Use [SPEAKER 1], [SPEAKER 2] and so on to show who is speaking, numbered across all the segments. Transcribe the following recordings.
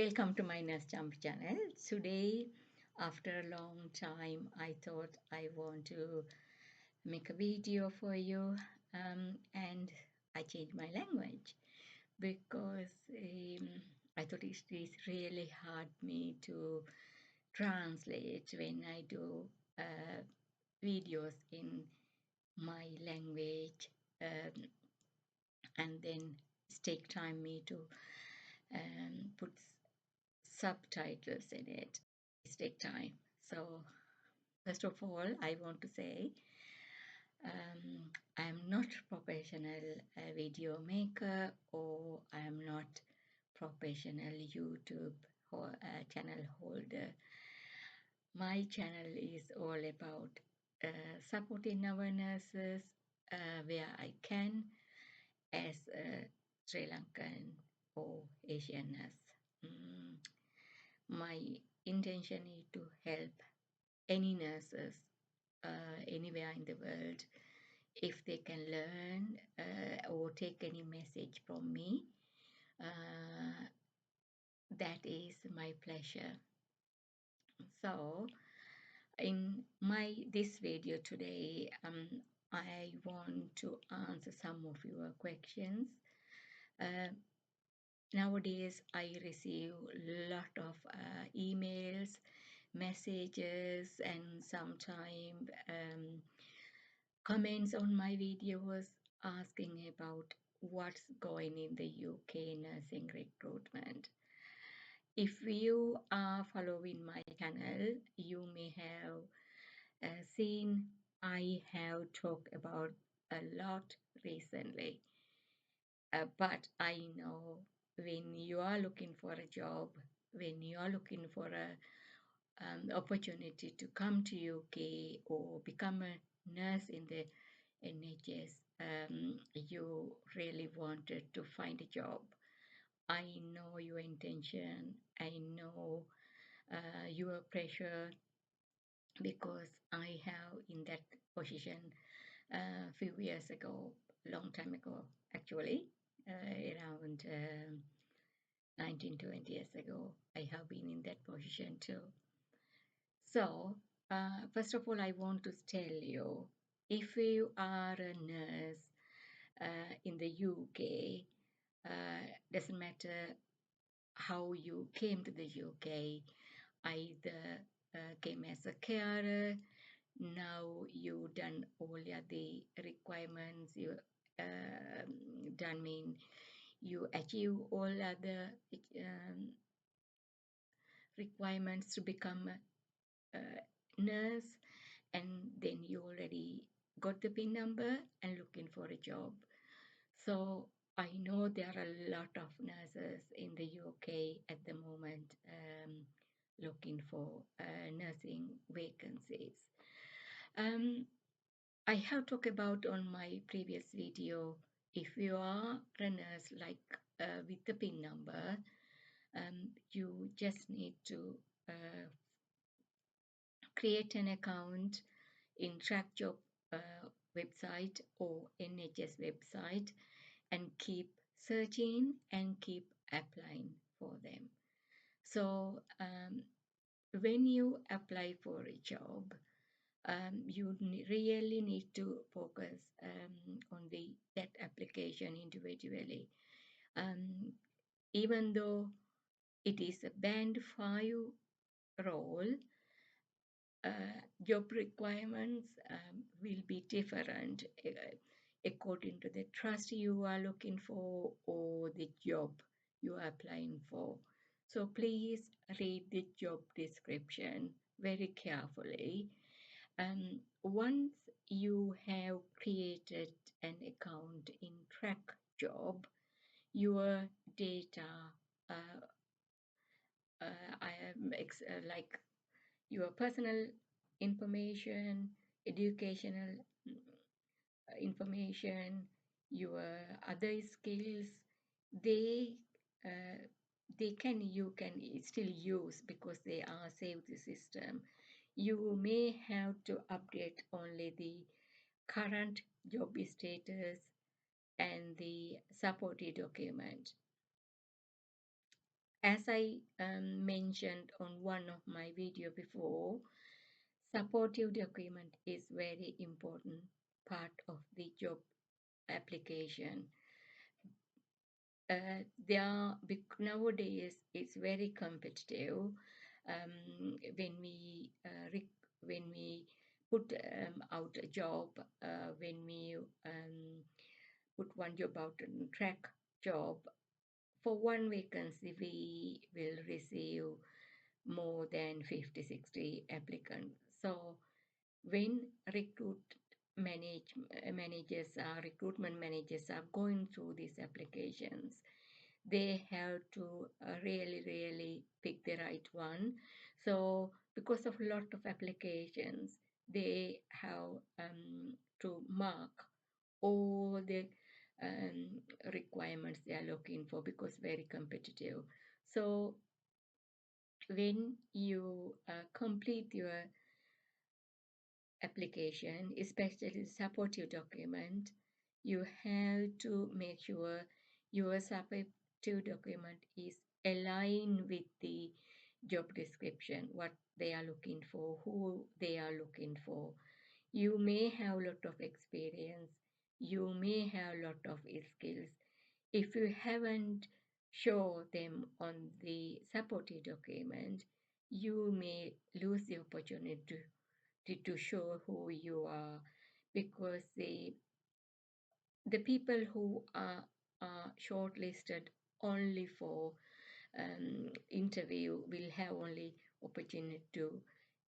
[SPEAKER 1] Welcome to my Champi channel. Today, after a long time, I thought I want to make a video for you, and I changed my language because I thought it is really hard me to translate when I do videos in my language, and then it take time me to put subtitles in it. It take time. So first of all, I want to say I am not professional video maker, or I am not professional YouTube channel holder. My channel is all about supporting our nurses where I can as a Sri Lankan or Asian nurse. Mm, My intention is to help any nurses anywhere in the world if they can learn or take any message from me. That is my pleasure. So in this video today, I want to answer some of your questions. Nowadays, I receive a lot of emails, messages, and sometimes comments on my videos asking about what's going in the UK nursing recruitment. If you are following my channel, you may have seen I have talked about a lot recently. But I know when you are looking for a job, when you are looking for a opportunity to come to UK or become a nurse in the NHS, you really wanted to find a job. I know your intention. I know your pressure, because I have in that position a few years ago, long time ago, actually, around 19, 20 years ago. I have been in that position too. So, first of all, I want to tell you, if you are a nurse in the UK, doesn't matter how you came to the UK, either came as a carer, now you done all the requirements, you done mean you achieve all other requirements to become a nurse, and then you already got the PIN number and looking for a job. So I know there are a lot of nurses in the UK at the moment looking for nursing vacancies. I have talked about on my previous video, if you are a nurse like with the PIN number, you just need to create an account in track job website or NHS website and keep searching and keep applying for them. So when you apply for a job, you really need to focus on that application individually. Even though it is a band 5 role, job requirements will be different according to the trust you are looking for or the job you are applying for. So please read the job description very carefully. Once you have created an account in Track Job, your data, uh, I am like your personal information, educational information, your other skills, they uh, you can still use because they are saved the system. You may have to update only the current job status and the supported document. As I mentioned on one of my video before, supportive document is very important part of the job application. Nowadays it's very competitive. When we put out a job, when we put one job out on track job, for one vacancy we will receive more than 50-60 applicants. So when recruitment managers are going through these applications, they have to really pick the right one. So because of a lot of applications, they have to mark all the requirements they are looking for, because very competitive. So when you complete your application, especially supportive document, you have to make sure your supportive document is aligned with the job description, what they are looking for, who they are looking for. You may have a lot of experience, you may have a lot of skills. If you haven't show them on the supportive document, you may lose the opportunity to show who you are, because the people who are shortlisted only for interview will have only opportunity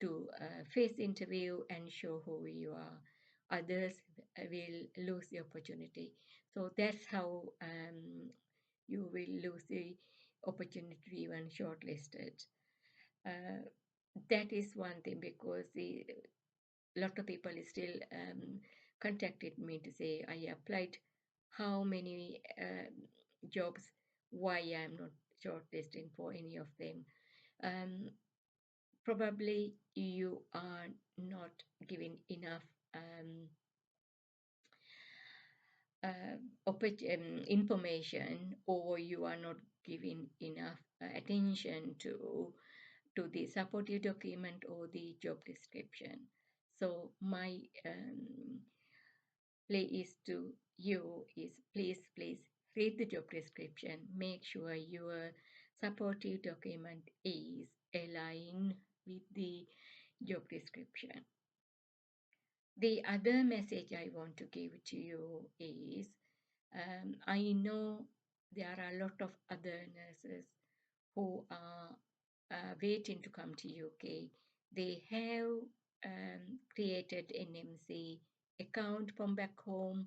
[SPEAKER 1] to face interview and show who you are. Others will lose the opportunity. So that's how you will lose the opportunity to even shortlisted. Uh, that is one thing, because the lot of people still contacted me to say I applied how many jobs, why I'm not shortlisting for any of them. Um, Probably you are not giving enough uh, information, or you are not giving enough attention to the supportive document or the job description. So my play is to you is, please read the job description. Make sure your supportive document is aligned with the job description. The other message I want to give to you is, I know there are a lot of other nurses who are waiting to come to UK. They have created NMC account from back home.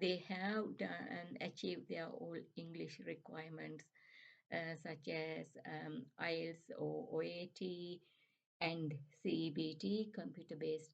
[SPEAKER 1] They have done and achieved their all English requirements, such as IELTS or OAT and CBT, computer-based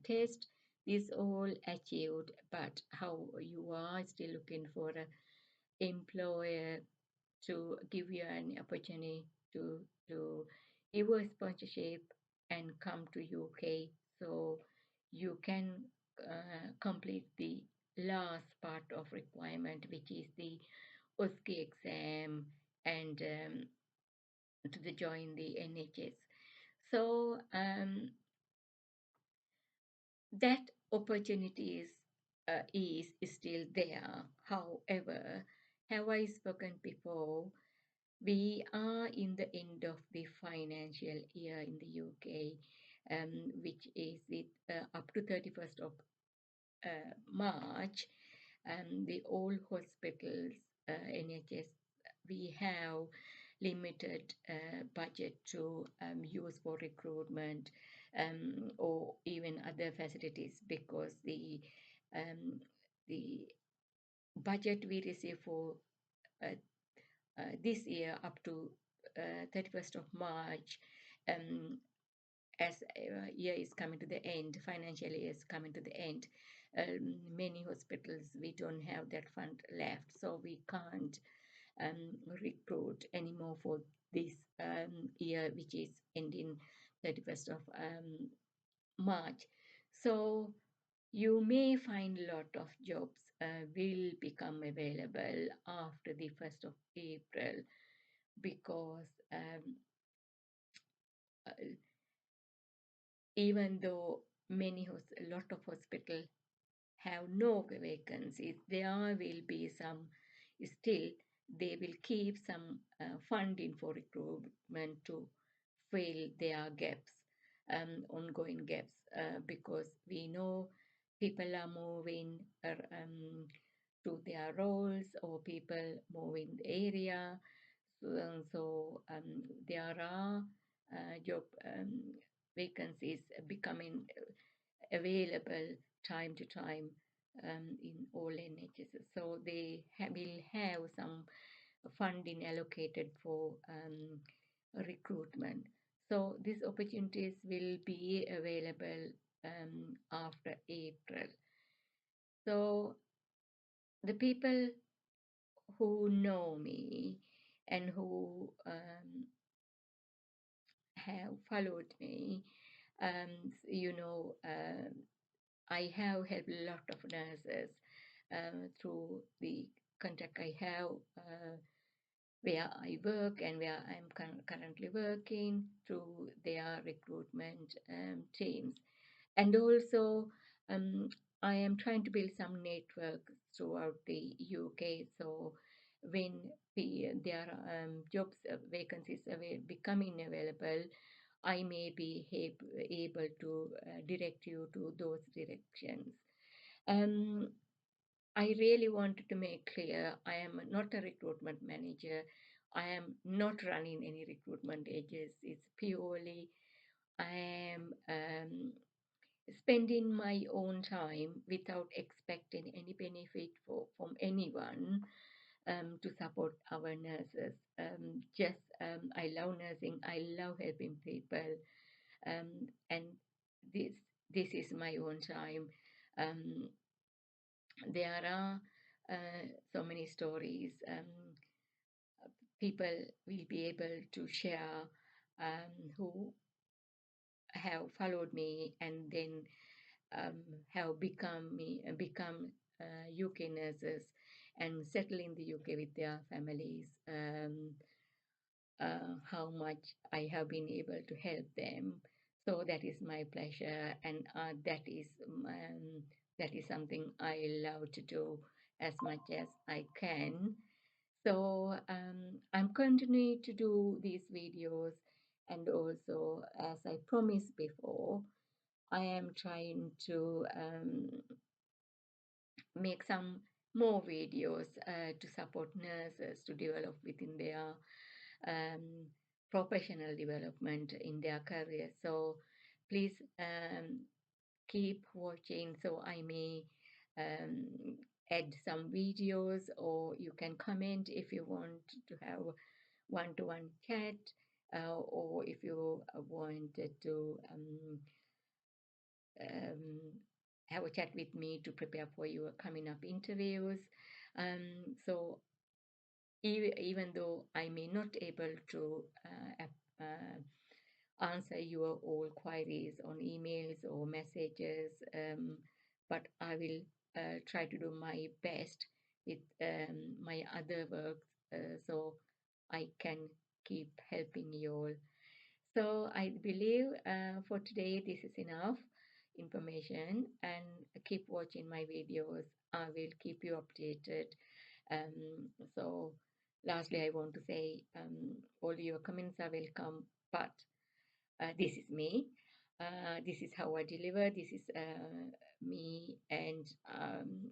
[SPEAKER 1] test. This all achieved, but how you are still looking for an employer to give you an opportunity to give a sponsorship and come to UK, so you can complete the last part of requirement, which is the OSCE exam, and to join the NHS. So that opportunities is still there. However, have I spoken before? We are in the end of the financial year in the UK, which is up to 31st of March. The old hospitals, NHS, we have limited budget to use for recruitment, or even other facilities, because um, the budget we receive for uh, this year up to 31st of March, as year is coming to the end, financial year is coming to the end, many hospitals, we don't have that fund left, so we can't recruit anymore for this year, which is ending 31st of March. So you may find a lot of jobs will become available after the 1st of April. because uh, even though a lot of hospitals have no vacancies, there will be some still. They will keep some funding for recruitment to fill their gaps, ongoing gaps, because we know people are moving to their roles, or people moving the area. So there are job vacancies becoming available time to time in all NHS. So they will have some funding allocated for recruitment. So these opportunities will be available after April. So the people who know me and who have followed me, I have helped a lot of nurses through the contact I have where I work and where I'm currently working, through their recruitment teams. And also, um, I am trying to build some network throughout the UK. So when there are jobs vacancies becoming available, I may be able to direct you to those directions. Um, I really wanted to make clear I am not a recruitment manager. I am not running any recruitment agencies. It's purely I am spending my own time without expecting any benefit from anyone to support our nurses. I love nursing. I love helping people, and this this is my own time. Um, there are so many stories. People will be able to share who have followed me and then um, have become UK nurses and settle in the UK with their families. How much I have been able to help them. So that is my pleasure, and that is something I love to do as much as I can. So I'm continuing to do these videos, and also, as I promised before, I am trying to make some more videos to support nurses to develop within their um, professional development in their career. So please keep watching, so I may add some videos, or you can comment if you want to have one-to-one chat, or if you wanted to um, have a chat with me to prepare for your coming up interviews. So even though I may not able to answer your all queries on emails or messages, but I will try to do my best with my other work, so I can keep helping you all. So I believe for today this is enough information, and keep watching my videos. I will keep you updated. So lastly, I want to say all your comments are welcome, but this is me. This is how I deliver. This is me, and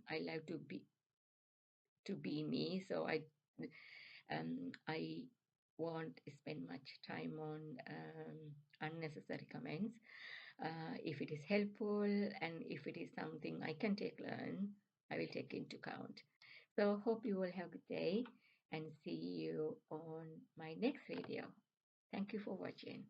[SPEAKER 1] I like to be me. So I won't spend much time on unnecessary comments. If it is helpful and if it is something I can learn, I will take into account. So hope you will have a good day, and see you on my next video. Thank you for watching.